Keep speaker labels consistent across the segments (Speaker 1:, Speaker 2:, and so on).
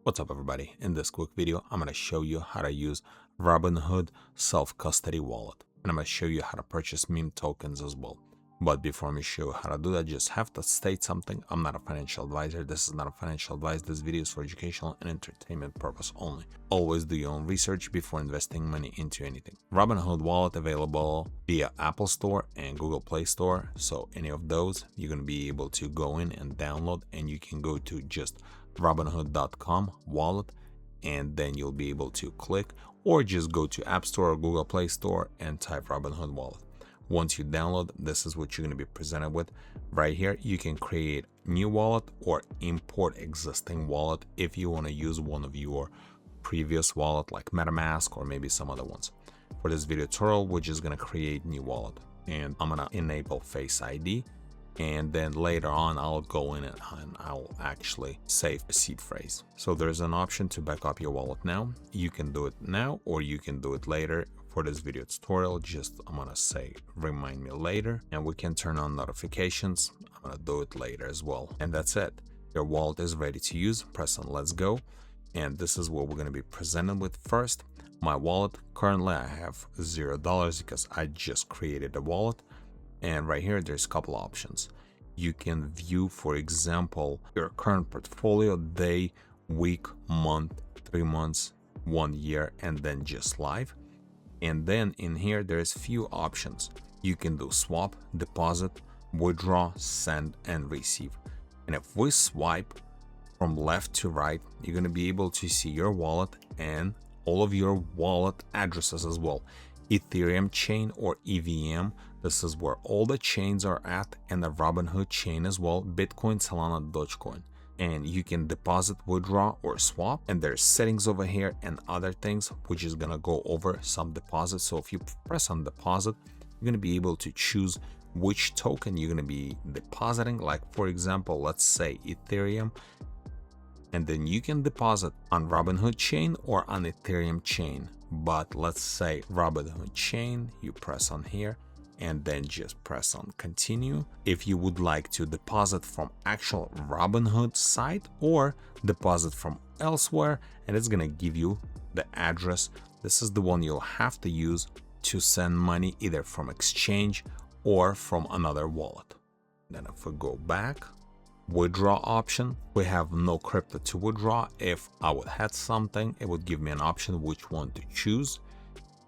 Speaker 1: What's up everybody? In this quick video, I'm going to show you how to use Robinhood self-custody wallet. And I'm going to show you how to purchase meme tokens as well. But before I show you how to do that, just have to state something. I'm not a financial advisor. This is not a financial advice. This video is for educational and entertainment purpose only. Always do your own research before investing money into anything. Robinhood Wallet available via Apple Store and Google Play Store. So any of those, you're going to be able to go in and download, and you can go to just robinhood.com wallet, and then you'll be able to click, or just go to App Store or Google Play Store and type Robinhood Wallet. Once you download, this is what you're going to be presented with. Right here, you can create new wallet or import existing wallet if you want to use one of your previous wallet like MetaMask or maybe some other ones. For this video tutorial, we're just going to create new wallet, and I'm going to enable Face ID. And then later on, I'll go in and I'll actually save a seed phrase. So there's an option to back up your wallet now. You can do it now or you can do it later. For this video tutorial, I'm gonna say remind me later, and we can turn on notifications. I'm gonna do it later as well. And that's it. Your wallet is ready to use. Press on let's go. And this is what we're gonna be presented with first. My wallet, currently I have $0 because I just created a wallet. And right here, there's a couple options. You can view, for example, your current portfolio, day, week, month, 3 months, 1 year, and then just live. And then in here, there's few options. You can do swap, deposit, withdraw, send, and receive. And if we swipe from left to right, you're going to be able to see your wallet and all of your wallet addresses as well. Ethereum chain or EVM, this is where all the chains are at, and the Robinhood chain as well, Bitcoin, Solana, Dogecoin. And you can deposit, withdraw, or swap, and there's settings over here and other things, which is gonna go over some deposits. So if you press on deposit, you're gonna be able to choose which token you're gonna be depositing. Like for example, let's say Ethereum, and then you can deposit on Robinhood chain or on Ethereum chain. But let's say Robinhood chain, you press on here and then just press on continue. If you would like to deposit from actual Robinhood site or deposit from elsewhere, and it's gonna give you the address. This is the one you'll have to use to send money either from exchange or from another wallet. Then if we go back, withdraw option, we have no crypto to withdraw. If I would have something, it would give me an option which one to choose.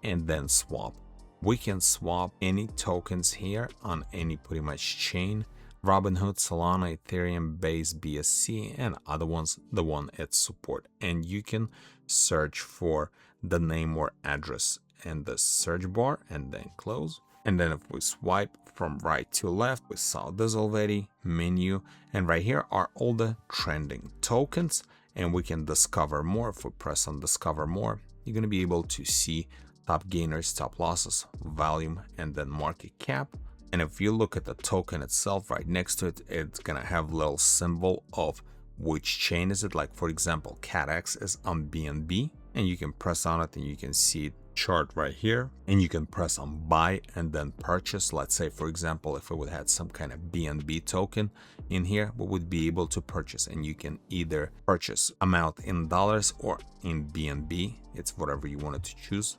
Speaker 1: And then swap, we can swap any tokens here on any pretty much chain: Robinhood, Solana, Ethereum, Base, BSC, and other ones, the one it support. And you can search for the name or address in the search bar and then close. And then if we swipe from right to left, we saw this already, menu, and right here are all the trending tokens, and we can discover more. If we press on discover more, you're going to be able to see top gainers, top losses, volume, and then market cap. And if you look at the token itself, right next to it, it's going to have a little symbol of which chain is it. Like for example, CatX is on BNB, and you can press on it and you can see it chart right here, and you can press on buy and then purchase. Let's say for example, if we would have some kind of BNB token in here, we would be able to purchase, and you can either purchase amount in dollars or in BNB. It's whatever you wanted to choose.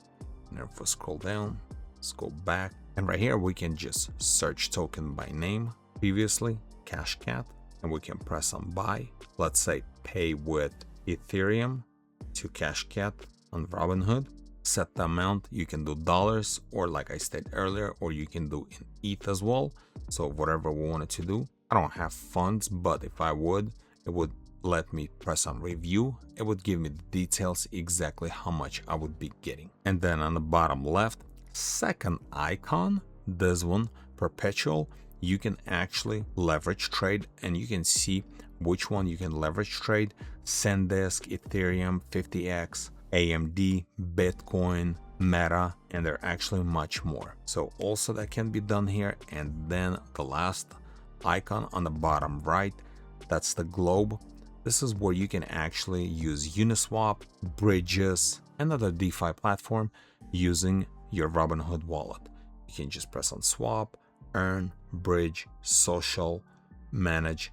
Speaker 1: And if we scroll down, let's go back, and right here we can just search token by name, previously CashCat, and we can press on buy. Let's say pay with Ethereum to CashCat on Robinhood. Set the amount, you can do dollars, or like I said earlier, or you can do in ETH as well. So whatever we wanted to do. I don't have funds, but if I would, it would let me press on review. It would give me the details exactly how much I would be getting. And then on the bottom left, second icon, this one, perpetual, you can actually leverage trade, and you can see which one you can leverage trade: SanDisk, Ethereum, 50x, AMD, Bitcoin, Meta, and there are actually much more. So also that can be done here. And then the last icon on the bottom right, that's the globe. This is where you can actually use Uniswap, bridges, and other DeFi platform using your Robinhood wallet. You can just press on swap, earn, bridge, social, manage,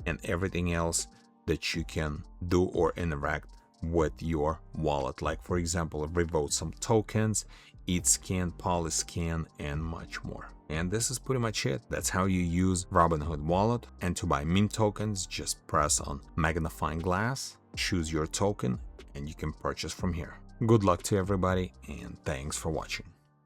Speaker 1: and everything else that you can do or interact with your wallet, like for example, revote some tokens, eat scan, polyscan, and much more. And this is pretty much it. That's how you use Robinhood Wallet. And to buy meme tokens, just press on magnifying glass, choose your token, and you can purchase from here. Good luck to everybody, and thanks for watching.